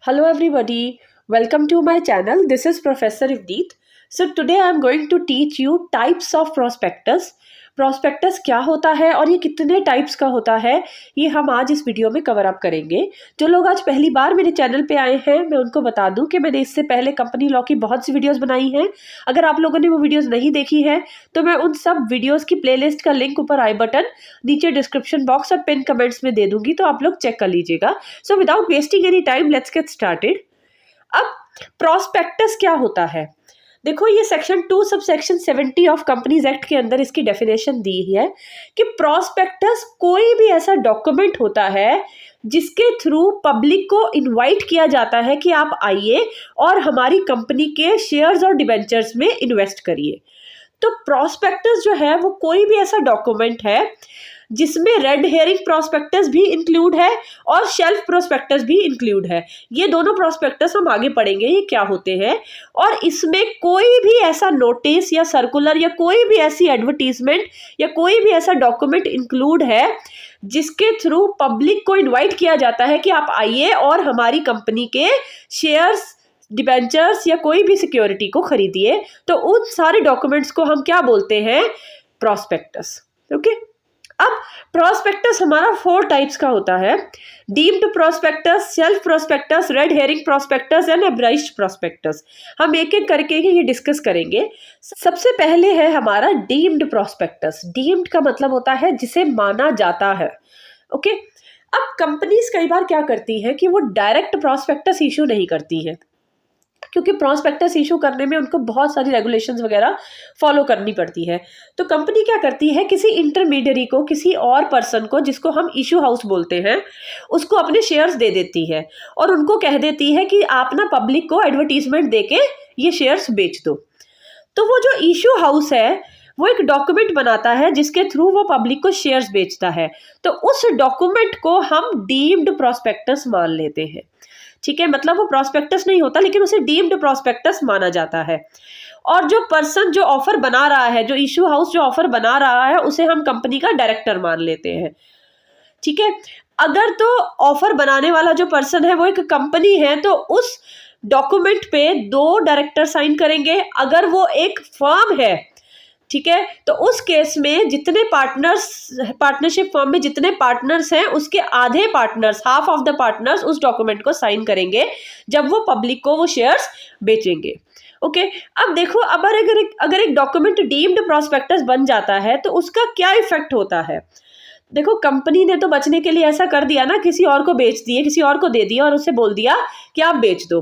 Hello everybody, welcome to my channel. This is Professor Ivdeet. So today I am going to teach you types of prospectus. Prospectus क्या होता है और ये कितने types का होता है, ये हम आज इस वीडियो में कवर अप करेंगे। जो लोग आज पहली बार मेरे चैनल पे आए हैं, मैं उनको बता दूं कि मैंने इससे पहले कंपनी लॉ की बहुत सी वीडियोस बनाई हैं। अगर आप लोगों ने वो वीडियोस नहीं देखी है तो मैं उन सब वीडियोस की प्लेलिस्ट का लिंक ऊपर आई बटन, नीचे डिस्क्रिप्शन बॉक्स और पिन कमेंट्स में दे दूंगी, तो आप लोग चेक कर लीजिएगा। So without wasting any time let's get started. अब प्रोस्पेक्टस क्या होता है, देखो ये section 2 sub section 70 of companies act के अंदर इसकी डेफिनेशन दी है कि प्रोस्पेक्टस कोई भी ऐसा डॉक्यूमेंट होता है जिसके थ्रू पब्लिक को इनवाइट किया जाता है कि आप आइए और हमारी कंपनी के शेयर्स और डिबेंचर्स में इन्वेस्ट करिए। तो प्रोस्पेक्टस जो है वो कोई भी ऐसा डॉक्यूमेंट है जिसमें रेड हेरिंग प्रोस्पेक्टस भी इंक्लूड है और शेल्फ प्रोस्पेक्टस भी इंक्लूड है। ये दोनों प्रोस्पेक्टस हम आगे पढ़ेंगे ये क्या होते हैं। और इसमें कोई भी ऐसा नोटिस या सर्कुलर या कोई भी ऐसी एडवर्टीजमेंट या कोई भी ऐसा डॉक्यूमेंट इंक्लूड है जिसके थ्रू पब्लिक को इन्वाइट किया जाता है कि आप आइए और हमारी कंपनी के शेयर्स, डिबेंचर्स या कोई भी सिक्योरिटी को खरीदिए। तो उन सारे डॉक्यूमेंट्स को हम क्या बोलते हैं, प्रोस्पेक्टस। ओके, अब प्रोस्पेक्टस हमारा 4 टाइप्स का होता है, deemed prospectus, self prospectus, red herring prospectus and abridged prospectus. हम एक एक करके ही ये डिस्कस करेंगे। सबसे पहले है हमारा डीम्ड प्रोस्पेक्टस। डीम्ड का मतलब होता है जिसे माना जाता है। ओके, अब कंपनीज कई बार क्या करती है कि वो डायरेक्ट प्रोस्पेक्टस इशू नहीं करती है, क्योंकि प्रोस्पेक्टस इशू करने में उनको बहुत सारी रेगुलेशंस वगैरह फॉलो करनी पड़ती है। तो कंपनी क्या करती है, किसी इंटरमीडियरी को, किसी और पर्सन को जिसको हम इशू हाउस बोलते हैं, उसको अपने शेयर्स दे देती है और उनको कह देती है कि आप ना पब्लिक को एडवर्टीजमेंट देके ये शेयर्स बेच दो। तो वो जो इशू हाउस है वो एक डॉक्यूमेंट बनाता है जिसके थ्रू वो पब्लिक को शेयर्स बेचता है। तो उस डॉक्यूमेंट को हम डीम्ड प्रोस्पेक्टस मान लेते हैं। ठीक है, मतलब वो प्रोस्पेक्टस नहीं होता लेकिन उसे डीम्ड प्रोस्पेक्टस माना जाता है। और जो पर्सन जो ऑफर बना रहा है, जो इशू हाउस जो ऑफर बना रहा है, उसे हम कंपनी का डायरेक्टर मान लेते हैं। ठीक है, अगर तो ऑफर बनाने वाला जो पर्सन है वो एक कंपनी है तो उस डॉक्यूमेंट पे 2 डायरेक्टर साइन करेंगे। अगर वो एक फर्म है, ठीक है, तो उस केस में जितने पार्टनरशिप फॉर्म में जितने पार्टनर्स हैं उसके आधे partners, half of the partners उस डॉक्यूमेंट को साइन करेंगे जब वो पब्लिक को वो शेयर्स बेचेंगे। ओके, अब देखो, अब अगर एक डॉक्यूमेंट डीम्ड प्रोस्पेक्टस बन जाता है तो उसका क्या इफेक्ट होता है। देखो, कंपनी ने तो बचने के लिए ऐसा कर दिया ना, किसी और को बेच दिए, किसी और को दे दिया और उससे बोल दिया कि आप बेच दो।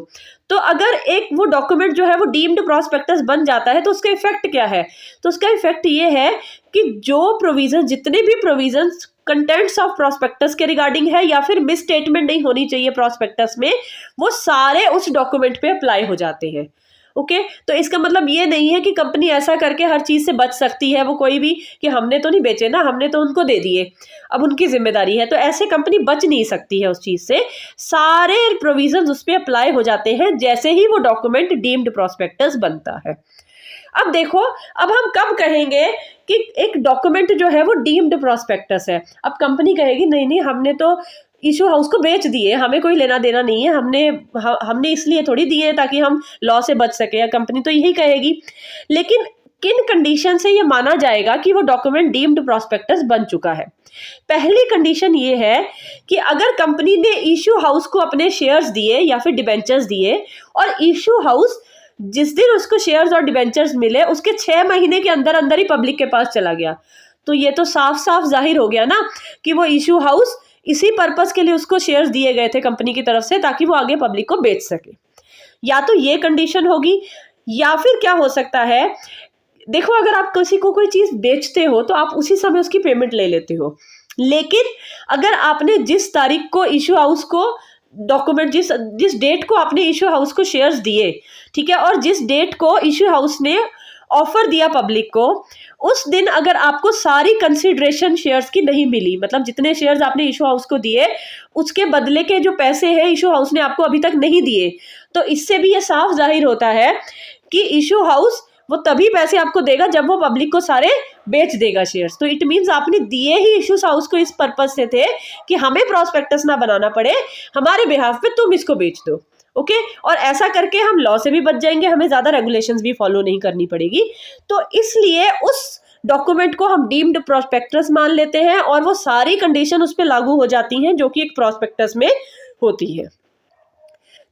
तो अगर एक वो डॉक्यूमेंट जो है वो डीम्ड प्रोस्पेक्टस बन जाता है तो उसका इफेक्ट क्या है, तो उसका इफेक्ट ये है कि जो प्रोविजन, जितने भी प्रोविजंस कंटेंट्स ऑफ प्रोस्पेक्टस के रिगार्डिंग है या फिर मिस स्टेटमेंट नहीं होनी चाहिए प्रोस्पेक्टस में, वो सारे उस डॉक्यूमेंट पे अप्लाई हो जाते हैं। ओके, तो इसका मतलब ये नहीं है कि कंपनी ऐसा करके हर चीज से बच सकती है, वो कोई भी कि हमने तो नहीं बेचे ना, हमने तो उनको दे दिए, अब उनकी जिम्मेदारी है, तो ऐसे कंपनी बच नहीं सकती है उस चीज से। सारे प्रोविजंस उस पर अप्लाई हो जाते हैं जैसे ही वो डॉक्यूमेंट डीम्ड प्रोस्पेक्टस बनता है। अब देखो, अब हम कब कहेंगे कि एक डॉक्यूमेंट जो है वो डीम्ड प्रोस्पेक्टस है। अब कंपनी कहेगी नहीं नहीं, हमने तो इशू हाउस को बेच दिए, हमें कोई लेना देना नहीं है, हमने इसलिए थोड़ी दिए हैं ताकि हम लॉ से बच सके, या कंपनी तो यही कहेगी। लेकिन किन कंडीशन से ये माना जाएगा कि वो डॉक्यूमेंट डीम्ड प्रोस्पेक्टस बन चुका है। पहली कंडीशन ये है कि अगर कंपनी ने इशू हाउस को अपने शेयर्स दिए या फिर डिबेंचर्स दिए और इशू हाउस जिस दिन उसको शेयर्स और डिबेंचर्स मिले उसके 6 महीने के अंदर अंदर ही पब्लिक के पास चला गया, तो ये तो साफ साफ जाहिर हो गया ना कि वो इशू हाउस इसी पर्पस के लिए उसको शेयर्स दिए गए थे कंपनी की तरफ से ताकि वो आगे पब्लिक को बेच सके। या तो ये कंडीशन होगी, या फिर क्या हो सकता है, देखो, अगर आप किसी को कोई चीज बेचते हो तो आप उसी समय उसकी पेमेंट ले लेते हो, लेकिन अगर आपने जिस तारीख को इशू हाउस को डॉक्यूमेंट, जिस डेट को आपने इशू हाउस को शेयर्स दिए, ठीक है, और जिस डेट को इशू हाउस ने ऑफर दिया पब्लिक को, उस दिन अगर आपको सारी कंसिडरेशन शेयर्स की नहीं मिली, मतलब जितने शेयर्स आपने इशू हाउस को दिए उसके बदले के जो पैसे हैं इशू हाउस ने आपको अभी तक नहीं दिए, तो इससे भी ये साफ जाहिर होता है कि इशू हाउस वो तभी पैसे आपको देगा जब वो पब्लिक को सारे बेच देगा शेयर्स। तो इट मीन्स आपने दिए ही इश्यूज हाउस को इस पर्पज से थे कि हमें प्रॉस्पेक्टस ना बनाना पड़े, हमारे बिहाफ पे तुम इसको बेच दो। ओके और ऐसा करके हम लॉ से भी बच जाएंगे, हमें ज्यादा रेगुलेशंस भी फॉलो नहीं करनी पड़ेगी। तो इसलिए उस डॉक्यूमेंट को हम डीम्ड प्रॉस्पेक्टस मान लेते हैं और वो सारी कंडीशन उस पर लागू हो जाती हैं जो कि एक प्रॉस्पेक्टस में होती है।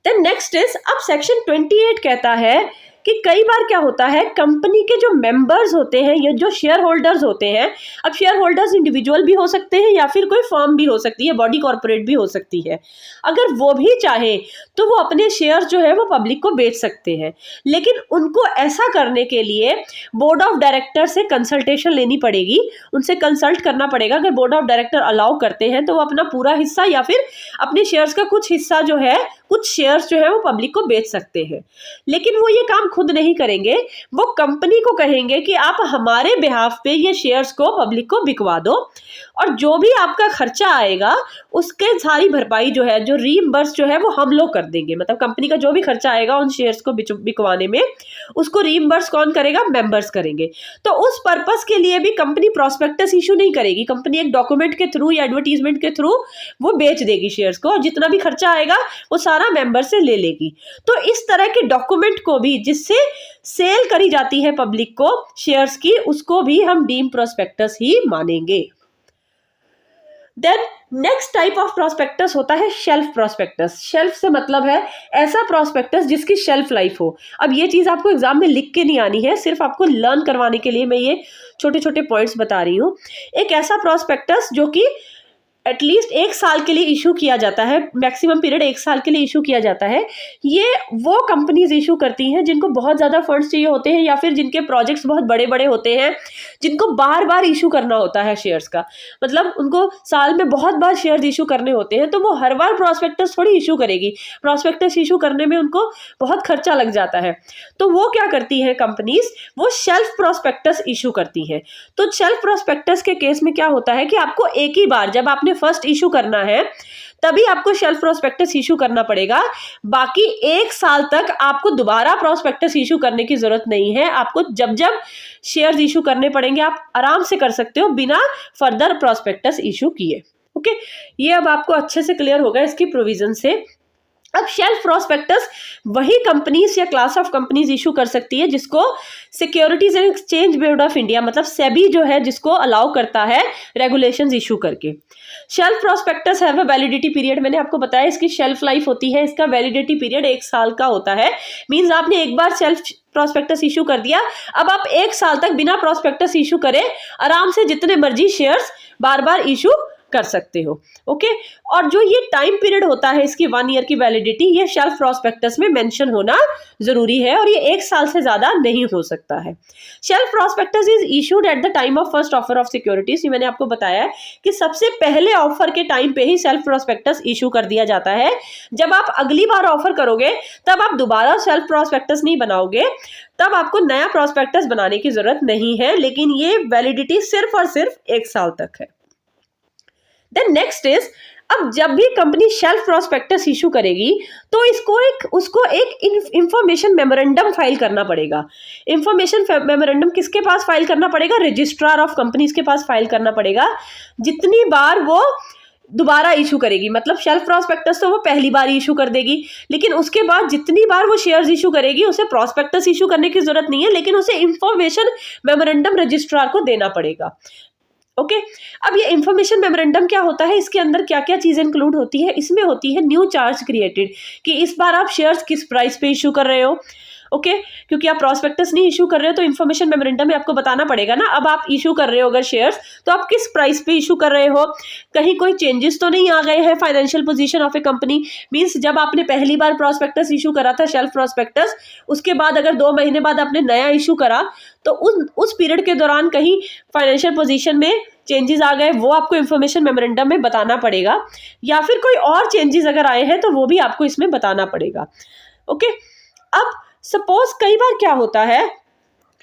देन नेक्स्ट इज, अब सेक्शन 28 कहता है कि कई बार क्या होता है, कंपनी के जो मेंबर्स होते हैं, ये जो शेयर होल्डर्स होते हैं, अब शेयर होल्डर्स इंडिविजुअल भी हो सकते हैं या फिर कोई फर्म भी हो सकती है, बॉडी कॉर्पोरेट भी हो सकती है। अगर वो भी चाहे तो वो अपने शेयर जो है वो पब्लिक को बेच सकते हैं, लेकिन उनको ऐसा करने के लिए बोर्ड ऑफ डायरेक्टर से कंसल्टेशन लेनी पड़ेगी, उनसे कंसल्ट करना पड़ेगा। अगर बोर्ड ऑफ डायरेक्टर अलाउ करते हैं तो वो अपना पूरा हिस्सा या फिर अपने शेयर्स का कुछ हिस्सा जो है, कुछ शेयर्स जो है वो पब्लिक को बेच सकते हैं। लेकिन वो ये काम खुद नहीं करेंगे, वो कंपनी को कहेंगे कि आप हमारे बिहाफ पे ये शेयर्स को पब्लिक को बिकवा दो और जो भी आपका खर्चा आएगा उसके सारी भरपाई जो है, जो रीइंबर्स जो है वो हम लोग कर देंगे। मतलब कंपनी का जो भी खर्चा आएगा उन शेयर्स को बिकवाने में, उसको रीइंबर्स कौन करेगा, मेंबर्स करेंगे। तो उस पर्पस के लिए भी कंपनी प्रॉस्पेक्टस इशू नहीं करेगी, कंपनी एक डॉक्यूमेंट के थ्रू या एडवर्टीजमेंट के थ्रू वो बेच देगी शेयर्स को और जितना भी खर्चा आएगा वो सारा मेंबर से ले लेगी। तो इस तरह के डॉक्यूमेंट को भी, जिससे सेल करी जाती है पब्लिक को शेयर्स की, उसको भी हम डीम प्रोस्पेक्टस ही मानेंगे। Then next type of prospectus होता है शेल्फ प्रोस्पेक्टस। शेल्फ से मतलब है ऐसा प्रोस्पेक्टस जिसकी शेल्फ लाइफ हो। अब ये चीज आपको एग्जाम में लिख के नहीं आनी है, सिर्फ आपको लर्न करवाने के लिए मैं ये छोटे छोटे पॉइंट्स बता रही हूँ। एक ऐसा प्रोस्पेक्टस जो कि एटलीस्ट 1 साल के लिए इशू किया जाता है, मैक्सिमम पीरियड 1 साल के लिए इशू किया जाता है। ये वो कंपनीज इशू करती हैं जिनको बहुत ज़्यादा फंड्स चाहिए होते हैं या फिर जिनके प्रोजेक्ट्स बहुत बड़े बड़े होते हैं, जिनको बार बार इशू करना होता है शेयर्स का। मतलब उनको साल में बहुत बार शेयर्स इशू करने होते हैं, तो वो हर बार प्रॉस्पेक्टस थोड़ी इशू करेगी। प्रॉस्पेक्टस इशू करने में उनको बहुत खर्चा लग जाता है। तो वो क्या करती है कंपनीज, वो शेल्फ प्रॉस्पेक्टस इशू करती हैं। तो शेल्फ प्रॉस्पेक्टस के केस में क्या होता है कि आपको एक ही बार, जब आपने फर्स्ट इशू करना है तभी आपको शेल्फ प्रोस्पेक्टस इशू करना पड़ेगा। बाकी 1 साल तक आपको दोबारा प्रोस्पेक्टस इशू करने की जरूरत नहीं है। आपको जब जब शेयर्स इशू करने पड़ेंगे आप आराम से कर सकते हो बिना फर्दर प्रोस्पेक्टस इशू किए। ओके, ये अब आपको अच्छे से क्लियर होगा इसकी प्रोविजन से। अब शेल्फ प्रोस्पेक्टस वही कंपनीज या क्लास ऑफ कंपनीज इशू कर सकती है जिसको securities and exchange board of India, मतलब सेबी जो है, जिसको अलाउ करता है रेगुलेशंस इशू करके। Shelf prospectus have a validity period, मैंने आपको बताया इसकी शेल्फ लाइफ होती है, इसका वैलिडिटी पीरियड 1 साल का होता है। मींस आपने एक बार शेल्फ प्रोस्पेक्टस इशू कर दिया, अब आप 1 साल तक बिना प्रोस्पेक्टस इशू करे आराम से जितने मर्जी शेयर्स बार बार इशू कर सकते हो। ओके, और जो ये टाइम पीरियड होता है इसकी 1 ईयर की वैलिडिटी, ये शेल्फ प्रोस्पेक्टस में मेंशन होना जरूरी है और ये 1 साल से ज्यादा नहीं हो सकता है। Shelf prospectus is issued at the time of first offer of securities. ये मैंने आपको बताया है कि सबसे पहले ऑफर के टाइम पे ही सेल्फ प्रोस्पेक्टस इशू कर दिया जाता है। जब आप अगली बार ऑफर करोगे तब आप दोबारा सेल्फ प्रोस्पेक्टस नहीं बनाओगे, तब आपको नया प्रोस्पेक्टस बनाने की जरूरत नहीं है, लेकिन ये वैलिडिटी सिर्फ और सिर्फ 1 साल तक है। देन नेक्स्ट इज, अब जब भी कंपनी शेल्फ प्रोस्पेक्टस इशू करेगी तो उसको एक इंफॉर्मेशन मेमोरेंडम फाइल करना पड़ेगा। इंफॉर्मेशन मेमोरेंडम किसके पास फाइल करना पड़ेगा, रजिस्ट्रार ऑफ कंपनीज के पास फाइल करना पड़ेगा। जितनी बार वो दोबारा इशू करेगी, मतलब शेल्फ प्रोस्पेक्टस तो वो पहली बार इशू कर देगी, लेकिन उसके बाद जितनी बार वो शेयर्स इशू करेगी उसे प्रोस्पेक्टस इशू करने की जरूरत नहीं है, लेकिन उसे इंफॉर्मेशन मेमोरेंडम रजिस्ट्रार को देना पड़ेगा। ओके, अब ये इंफॉर्मेशन मेमोरेंडम क्या होता है, इसके अंदर क्या क्या चीजें इंक्लूड होती है, इसमें होती है न्यू चार्ज क्रिएटेड, कि इस बार आप शेयर्स किस प्राइस पे इशू कर रहे हो। ओके, क्योंकि आप प्रोस्पेक्टस नहीं इशू कर रहे हो तो इन्फॉर्मेशन मेमोरेंडम में आपको बताना पड़ेगा ना, अब आप इशू कर रहे हो अगर शेयर्स तो आप किस प्राइस पे इशू कर रहे हो, कहीं कोई चेंजेस तो नहीं आ गए हैं financial position of A company. Means जब आपने पहली बार प्रोस्पेक्टस इशू करा था शेल्फ प्रोस्पेक्टस, उसके बाद अगर 2 महीने बाद आपने नया इशू करा तो उस पीरियड के दौरान कहीं फाइनेंशियल पोजीशन में चेंजेस आ गए, वो आपको इन्फॉर्मेशन मेमोरेंडम में बताना पड़ेगा, या फिर कोई और चेंजेस अगर आए हैं तो वो भी आपको इसमें बताना पड़ेगा। ओके, अब सपोज कई बार क्या होता है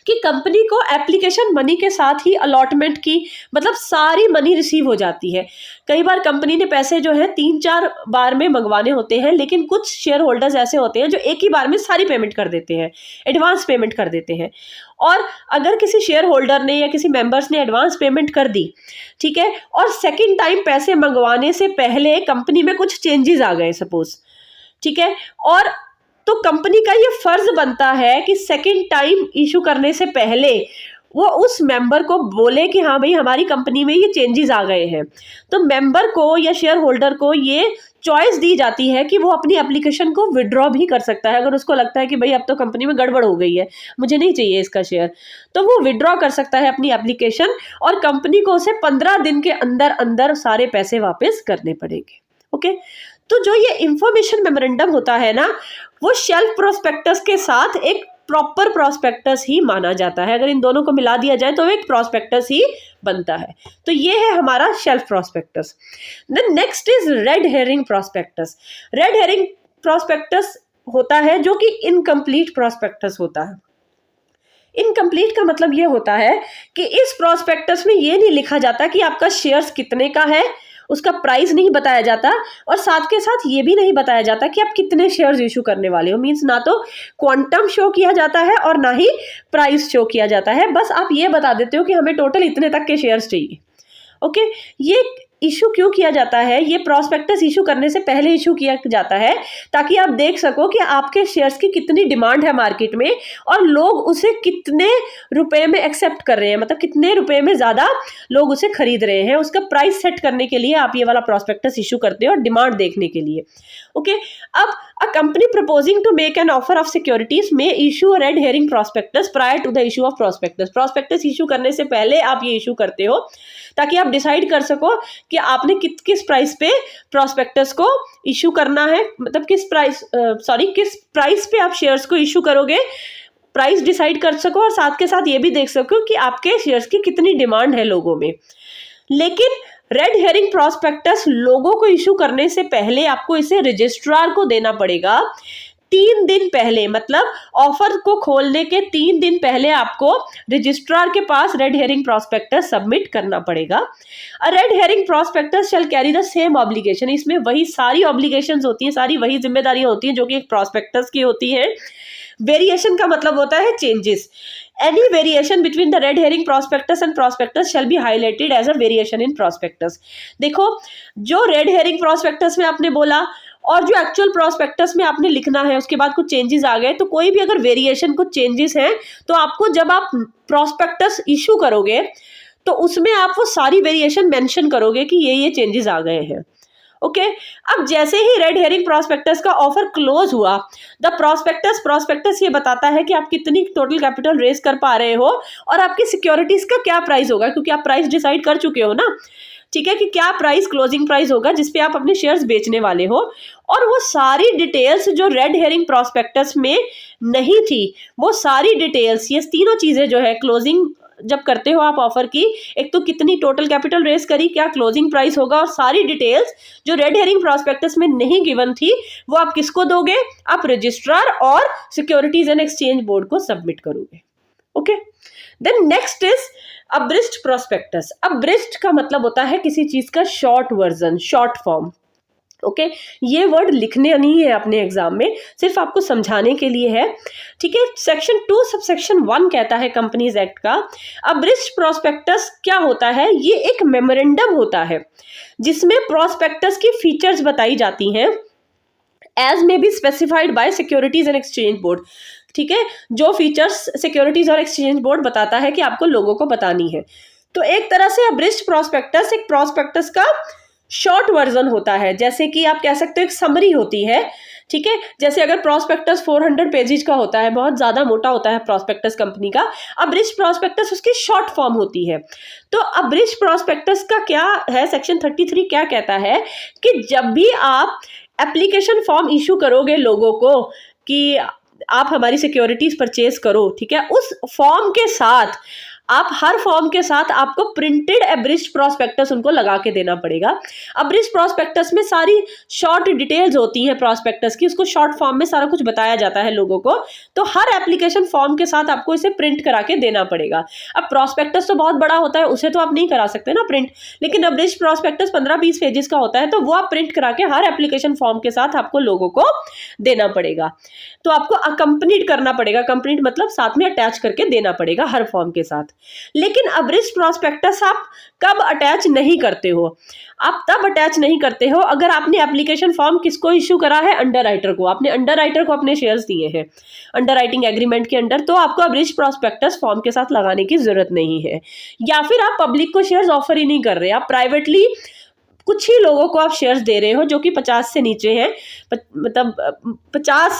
कि कंपनी को एप्लीकेशन मनी के साथ ही अलॉटमेंट की, मतलब सारी मनी रिसीव हो जाती है। कई बार कंपनी ने पैसे जो है 3-4 बार में मंगवाने होते हैं, लेकिन कुछ शेयर होल्डर्स ऐसे होते हैं जो एक ही बार में सारी पेमेंट कर देते हैं, एडवांस पेमेंट कर देते हैं। और अगर किसी शेयर होल्डर ने या किसी मेंबर्स ने एडवांस पेमेंट कर दी, ठीक है, और सेकेंड टाइम पैसे मंगवाने से पहले कंपनी में कुछ चेंजेस आ गए सपोज, ठीक है, और तो कंपनी का ये फर्ज बनता है कि सेकेंड टाइम इशू करने से पहले वो उस मेंबर को बोले कि हाँ भाई हमारी कंपनी में ये चेंजेस आ गए हैं। तो मेंबर को या शेयर होल्डर को ये चॉइस दी जाती है कि वो अपनी एप्लीकेशन को विड्रॉ भी कर सकता है। अगर उसको लगता है कि भाई अब तो कंपनी में गड़बड़ हो गई है, मुझे नहीं चाहिए इसका शेयर, तो वो विड्रॉ कर सकता है अपनी एप्लीकेशन, और कंपनी को उसे 15 दिन के अंदर अंदर सारे पैसे वापस करने पड़ेंगे। ओके, तो जो ये इंफॉर्मेशन मेमोरेंडम होता है ना, वो शेल्फ प्रोस्पेक्टस के साथ एक प्रॉपर प्रोस्पेक्टस ही माना जाता है। अगर इन दोनों को मिला दिया जाए तो एक प्रोस्पेक्टस ही बनता है। तो ये है हमारा shelf prospectus. Then next is red herring prospectus. Red herring prospectus होता है जो कि इनकम्प्लीट प्रोस्पेक्टस होता है। इनकम्प्लीट का मतलब ये होता है कि इस प्रोस्पेक्टस में ये नहीं लिखा जाता कि आपका शेयर्स कितने का है, उसका प्राइस नहीं बताया जाता, और साथ के साथ ये भी नहीं बताया जाता कि आप कितने शेयर्स इशू करने वाले हो। मींस ना तो क्वांटम शो किया जाता है और ना ही प्राइस शो किया जाता है, बस आप ये बता देते हो कि हमें टोटल इतने तक के शेयर्स चाहिए। ओके, ये इशू क्यों किया जाता है? ये प्रोस्पेक्टस इशू करने से पहले इशू किया जाता है ताकि आप देख सको कि आपके शेयर्स की कितनी डिमांड है मार्केट में और लोग उसे कितने रुपए में एक्सेप्ट कर रहे हैं, मतलब कितने रुपए में ज्यादा लोग उसे खरीद रहे हैं। उसका प्राइस सेट करने के लिए आप ये वाला प्रोस्पेक्टस इशू करते हो, और डिमांड देखने के लिए। ओके, अब a company proposing to make an offer of securities में issue a red herring prospectus prior to the issue of prospectus. Prospectus issue करने से पहले आप ये इशू करते हो ताकि आप डिसाइड कर सको कि आपने किस प्राइस पे प्रोस्पेक्टस को इशू करना है, मतलब किस प्राइस पे आप शेयर्स को इशू करोगे, प्राइस डिसाइड कर सको, और साथ के साथ ये भी देख सको कि आपके शेयर्स की कितनी डिमांड है लोगों में। लेकिन रेड हेरिंग प्रोस्पेक्टस लोगों को इशू करने से पहले आपको इसे रजिस्ट्रार को देना पड़ेगा 3 दिन पहले, मतलब ऑफर को खोलने के 3 दिन पहले आपको रजिस्ट्रार के पास रेड हेरिंग प्रोस्पेक्टस सबमिट करना पड़ेगा। A red herring prospectus shall carry the same obligation. इसमें वही सारी ऑब्लिगेशंस होती हैं, सारी वही जिम्मेदारियां होती हैं जो कि एक प्रोस्पेक्टस की होती है। वेरिएशन का मतलब होता है changes. Any variation between the red herring prospectus and prospectus shall be highlighted as a variation in prospectus। देखो, जो रेड हेरिंग प्रोस्पेक्टस में आपने बोला और जो एक्चुअल प्रोस्पेक्टस में आपने लिखना है उसके बाद कुछ चेंजेस आ गए, तो कोई भी अगर वेरिएशन, कुछ चेंजेस हैं, तो आपको जब आप प्रोस्पेक्टस इशू करोगे तो उसमें आप वो सारी वेरिएशन मेंशन करोगे कि ये चेंजेस आ गए हैं। ओके, अब जैसे ही रेड हेरिंग प्रोस्पेक्टस का ऑफर क्लोज हुआ, द प्रोस्पेक्टस ये बताता है कि आप कितनी टोटल कैपिटल रेज कर पा रहे हो और आपकी सिक्योरिटीज का क्या प्राइस होगा, क्योंकि आप प्राइस डिसाइड कर चुके हो ना, ठीक है, कि क्या प्राइस, क्लोजिंग प्राइस होगा जिसपे आप अपने शेयर्स बेचने वाले हो। और वो सारी डिटेल्स जो रेड हेरिंग प्रोस्पेक्टस में नहीं थी, वो सारी डिटेल्स, ये तीनों चीजें जो है क्लोजिंग जब करते हो आप ऑफर की, एक तो कितनी टोटल कैपिटल रेस करी, क्या क्लोजिंग प्राइस होगा, और सारी डिटेल्स जो रेड हेरिंग प्रोस्पेक्टस में नहीं गिवन थी वो आप किसको दोगे? आप रजिस्ट्रार और सिक्योरिटीज एंड एक्सचेंज बोर्ड को सबमिट करोगे। Okay, then next is abridged prospectus. Abridged का मतलब होता है किसी चीज का short version, short form. Okay, ये वर्ड लिखने नहीं है अपने एग्जाम में, सिर्फ आपको समझाने के लिए है, ठीक है। सेक्शन 2 सबसेक्शन 1 कहता है कंपनीज एक्ट का, अब्रिस्ट प्रोस्पेक्टस क्या होता है? ये एक मेमोरेंडम होता है जिसमें प्रोस्पेक्टस की फीचर्स बताई जाती हैं as may be specified by securities and exchange board. ठीक है, जो फीचर्स सिक्योरिटीज और एक्सचेंज बोर्ड बताता है कि आपको लोगों को बतानी है। तो एक तरह से अब्रिस्ट प्रोस्पेक्टस एक प्रोस्पेक्टस का शॉर्ट वर्जन होता है, जैसे कि आप कह सकते हो एक समरी होती है, ठीक है। जैसे अगर प्रोस्पेक्टस 400 पेजेस का होता है, बहुत ज्यादा मोटा होता है प्रोस्पेक्टस कंपनी का, अब्रिस्ट प्रोस्पेक्टस उसकी शॉर्ट फॉर्म होती है। तो अब्रिस्ट प्रोस्पेक्टस का क्या है, सेक्शन 33 क्या कहता है कि जब भी आप एप्लीकेशन फॉर्म इशू करोगे लोगों को कि आप हमारी सिक्योरिटीज परचेज करो, ठीक है, उस फॉर्म के साथ आप हर फॉर्म के साथ आपको प्रिंटेड एब्रिज्ड प्रॉस्पेक्टस उनको लगा के देना पड़ेगा। एब्रिज्ड प्रॉस्पेक्टस में सारी शॉर्ट डिटेल्स होती हैं प्रॉस्पेक्टस की, उसको शॉर्ट फॉर्म में सारा कुछ बताया जाता है लोगों को, तो हर एप्लीकेशन फॉर्म के साथ आपको इसे प्रिंट करा के देना पड़ेगा। अब प्रॉस्पेक्टस तो बहुत बड़ा होता है, उसे तो आप नहीं करा सकते ना प्रिंट, लेकिन एब्रिज्ड प्रॉस्पेक्टस 15-20 पेजेस का होता है, तो वो आप प्रिंट करा के हर एप्लीकेशन फॉर्म के साथ आपको लोगों को देना पड़ेगा। तो आपको अकम्पनीड करना पड़ेगा, कंप्लीट मतलब साथ में अटैच करके देना पड़ेगा हर फॉर्म के साथ। लेकिन एब्रिज्ड प्रॉस्पेक्टस आप कब अटैच नहीं करते हो? आप तब अटैच नहीं करते हो अगर आपने एप्लीकेशन फॉर्म किसको इश्यू करा है? अंडरराइटर को। आपने अंडरराइटर को अपने शेयर्स दिए हैं अंडरराइटिंग एग्रीमेंट के अंडर, तो आपको एब्रिज्ड प्रॉस्पेक्टस फॉर्म के साथ लगाने की जरूरत नहीं है। या फिर आप पब्लिक को शेयर्स ऑफर ही नहीं कर रहे, आप प्राइवेटली कुछ ही लोगों को आप शेयर्स दे रहे हो जो कि 50 से नीचे हैं, मतलब 50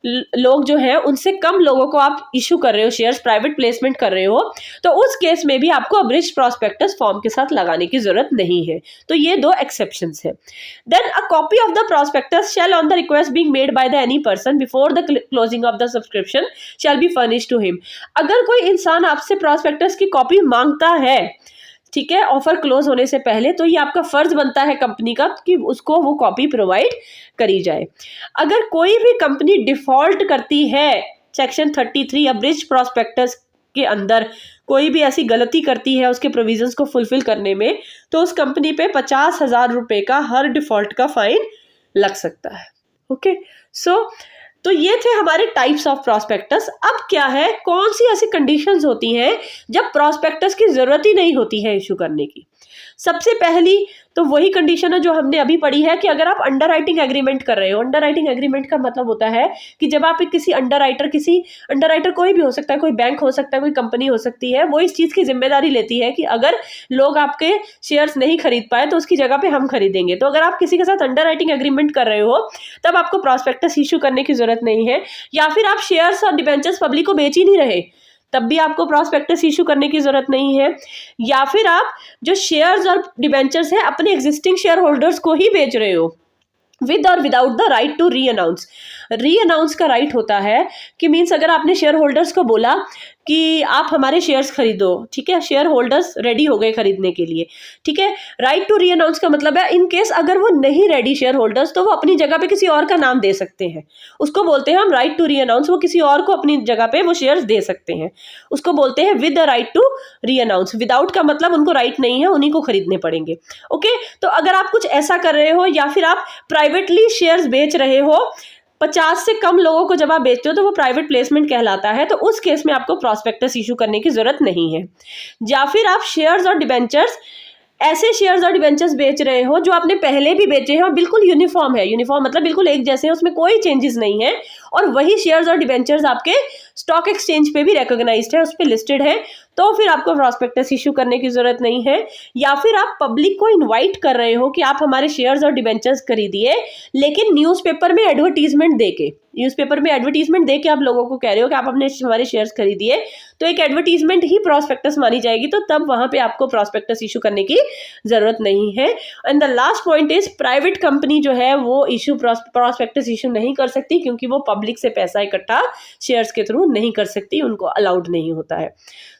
लोग जो हैं उनसे कम लोगों को आप इशू कर रहे हो शेयर्स, प्राइवेट प्लेसमेंट कर रहे हो, तो उस केस में भी आपको एब्रिज्ड प्रॉस्पेक्टस फॉर्म के साथ लगाने की जरूरत नहीं है। तो ये 2 एक्सेप्शंस है। Then a copy of the prospectus shall on the request being made by the any person before the closing of the subscription shall be furnished to him. अगर कोई इंसान आपसे प्रॉस्पेक्टस की कॉपी मांगता है, ठीक है, ऑफर क्लोज होने से पहले, तो ये आपका फर्ज बनता है कंपनी का कि उसको वो कॉपी प्रोवाइड करी जाए। अगर कोई भी कंपनी डिफॉल्ट करती है सेक्शन 33 एब्रिज्ड प्रॉस्पेक्टस के अंदर, कोई भी ऐसी गलती करती है उसके प्रोविजंस को फुलफिल करने में, तो उस कंपनी पे 50,000 रुपए का हर डिफॉल्ट का फाइन लग सकता है। ओके, तो ये थे हमारे टाइप्स ऑफ प्रॉस्पेक्टस। अब क्या है, कौन सी ऐसी कंडीशंस होती हैं जब प्रॉस्पेक्टस की जरूरत ही नहीं होती है इशू करने की? सबसे पहली तो वही कंडीशन है जो हमने अभी पढ़ी है कि अगर आप अंडरराइटिंग एग्रीमेंट कर रहे हो। अंडरराइटिंग एग्रीमेंट का मतलब होता है कि जब आप किसी अंडरराइटर कोई भी हो सकता है, कोई बैंक हो सकता है, कोई कंपनी हो सकती है, वो इस चीज की जिम्मेदारी लेती है कि अगर लोग आपके शेयर्स नहीं खरीद पाए तो उसकी जगह पे हम खरीदेंगे। तो अगर आप किसी के साथ अंडरराइटिंग एग्रीमेंट कर रहे हो तब आपको प्रॉस्पेक्टस इशू करने की जरूरत नहीं है। या फिर आप शेयर्स और डिबेंचर्स पब्लिक को बेच ही नहीं रहे, तब भी आपको प्रॉस्पेक्टस इशू करने की जरूरत नहीं है। या फिर आप जो शेयर्स और डिबेंचर्स है अपने एग्जिस्टिंग शेयर होल्डर्स को ही बेच रहे हो with or without the right to renounce का राइट होता है कि मीन्स अगर आपने शेयर होल्डर्स को बोला कि आप हमारे शेयर्स खरीदो, ठीक है, शेयर होल्डर्स रेडी हो गए खरीदने के लिए, ठीक है, राइट टू री अनाउंस का मतलब है इन केस अगर वो नहीं रेडी शेयर होल्डर्स, तो वो अपनी जगह पे किसी और का नाम दे सकते हैं, उसको बोलते हैं हम राइट टू री अनाउंस। वो किसी और को अपनी जगह पे वो शेयर्स दे सकते हैं, उसको बोलते हैं with the right to renounce. Without का मतलब उनको राइट नहीं है, उन्हीं को खरीदने पड़ेंगे। ओके, तो अगर आप कुछ ऐसा कर रहे हो या फिर आप प्राइवेटली शेयर्स बेच रहे हो, 50 से कम लोगों को जब आप बेचते हो तो वो प्राइवेट प्लेसमेंट कहलाता है, तो उस केस में आपको प्रॉस्पेक्टस इशू करने की जरूरत नहीं है। या फिर आप शेयर्स और डिबेंचर्स, ऐसे शेयर्स और डिबेंचर्स बेच रहे हो जो आपने पहले भी बेचे हैं और बिल्कुल यूनिफॉर्म है, यूनिफॉर्म मतलब बिल्कुल एक जैसे हैं, उसमें कोई चेंजेस नहीं है, और वही शेयर्स और डिबेंचर्स आपके स्टॉक एक्सचेंज पे भी रिकॉग्नाइज्ड है, उस पे लिस्टेड है, तो फिर आपको प्रॉस्पेक्टस इशू करने की जरूरत नहीं है। या फिर आप पब्लिक को इनवाइट कर रहे हो कि आप हमारे शेयर्स और डिबेंचर्स खरीदिए, लेकिन न्यूज़पेपर में एडवर्टीजमेंट दे के आप लोगों को कह रहे हो कि आप हमारे शेयर्स खरीदिए, तो एक एडवर्टीजमेंट ही प्रॉस्पेक्टस मानी जाएगी, तो तब वहां पे आपको प्रॉस्पेक्टस इशू करने की जरूरत नहीं है। And the last point is, private company जो है वो इशू प्रॉस्पेक्टस इशू नहीं कर सकती, क्योंकि वो पब्लिक से पैसा इकट्ठा शेयर्स के थ्रू नहीं कर सकती, उनको अलाउड नहीं होता है।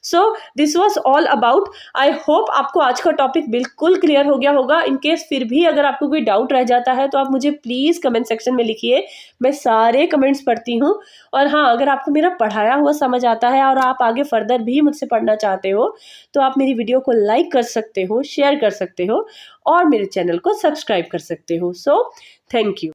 So this was all about. I hope आपको आज का टॉपिक बिल्कुल क्लियर हो गया होगा। इन केस फिर भी अगर आपको कोई डाउट रह जाता है तो आप मुझे प्लीज़ कमेंट सेक्शन में लिखिए, मैं सारे कमेंट्स पढ़ती हूँ। और हाँ, अगर आपको मेरा पढ़ाया हुआ समझ आता है और आप आगे फर्दर भी मुझसे पढ़ना चाहते हो तो आप मेरी वीडियो को लाइक कर सकते हो, शेयर कर सकते हो और मेरे चैनल को सब्सक्राइब कर सकते हो। So thank you.